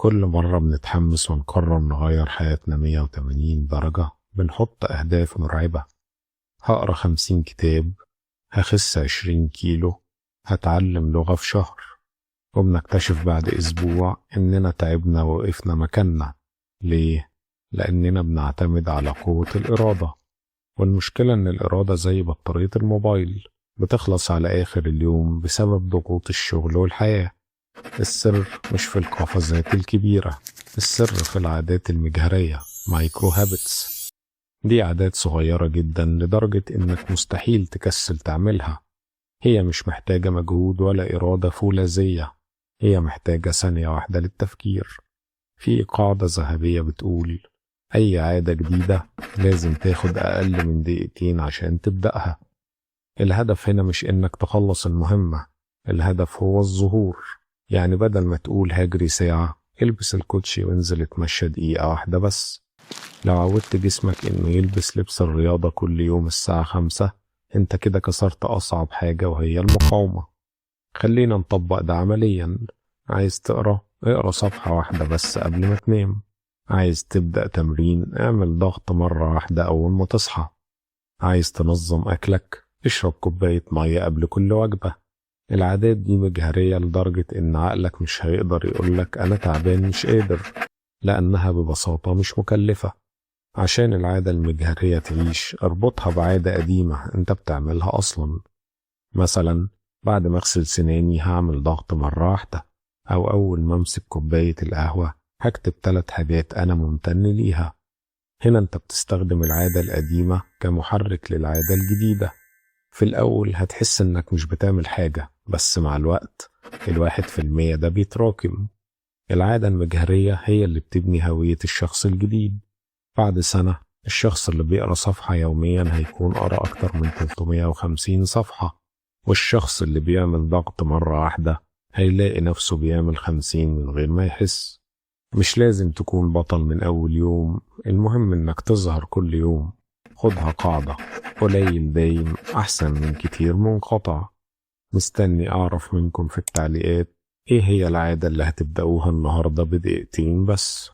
كل مرة بنتحمس ونقرر نغير حياتنا 180 درجة. بنحط أهداف مرعبة: هقرأ 50 كتاب، هخس 20 كيلو، هتعلم لغة في شهر. وبنكتشف بعد أسبوع إننا تعبنا ووقفنا مكاننا. ليه؟ لأننا بنعتمد على قوة الإرادة. والمشكلة إن الإرادة زي بطارية الموبايل، بتخلص على آخر اليوم بسبب ضغوط الشغل والحياة. السر مش في القفزات الكبيرة، السر في العادات المجهرية، مايكرو هابتس. دي عادات صغيرة جدا لدرجة إنك مستحيل تكسل تعملها. هي مش محتاجة مجهود ولا إرادة فولاذية، هي محتاجة ثانية واحدة للتفكير. في قاعدة ذهبية بتقول: أي عادة جديدة لازم تاخد أقل من دقيقتين عشان تبدأها. الهدف هنا مش إنك تخلص المهمة، الهدف هو الظهور. يعني بدل ما تقول هجري ساعة، البس الكوتشي وانزل اتمشى دقيقة واحدة بس. لو عودت جسمك إنه يلبس لبس الرياضة كل يوم الساعة 5، انت كده كسرت أصعب حاجة وهي المقاومة. خلينا نطبق ده عمليا. عايز تقرأ؟ اقرأ صفحة واحدة بس قبل ما تنام. عايز تبدأ تمرين؟ اعمل ضغط مرة واحدة أول ما تصحى. عايز تنظم أكلك؟ اشرب كوباية مية قبل كل وجبة. العادات دي مجهرية لدرجة إن عقلك مش هيقدر يقولك أنا تعبان مش قادر، لأنها ببساطة مش مكلفة. عشان العادة المجهرية تعيش، اربطها بعادة قديمة انت بتعملها أصلا. مثلا بعد ما اغسل سناني هعمل ضغط مرة واحدة، أو أول ما امسك كوباية القهوة هكتب 3 حاجات أنا ممتن ليها. هنا انت بتستخدم العادة القديمة كمحرك للعادة الجديدة. في الأول هتحس إنك مش بتعمل حاجة، بس مع الوقت 1% ده بيتراكم. العادة المجهرية هي اللي بتبني هوية الشخص الجديد. بعد سنة الشخص اللي بيقرأ صفحة يوميا هيكون قرأ أكتر من 350 صفحة، والشخص اللي بيعمل ضغط مرة واحدة هيلاقي نفسه بيعمل 50 من غير ما يحس. مش لازم تكون بطل من أول يوم، المهم إنك تظهر كل يوم. خدها قاعدة: قليل دايم أحسن من كتير منقطع. مستني أعرف منكم في التعليقات إيه هي العادة اللي هتبدأوها النهاردة بدقيقتين بس.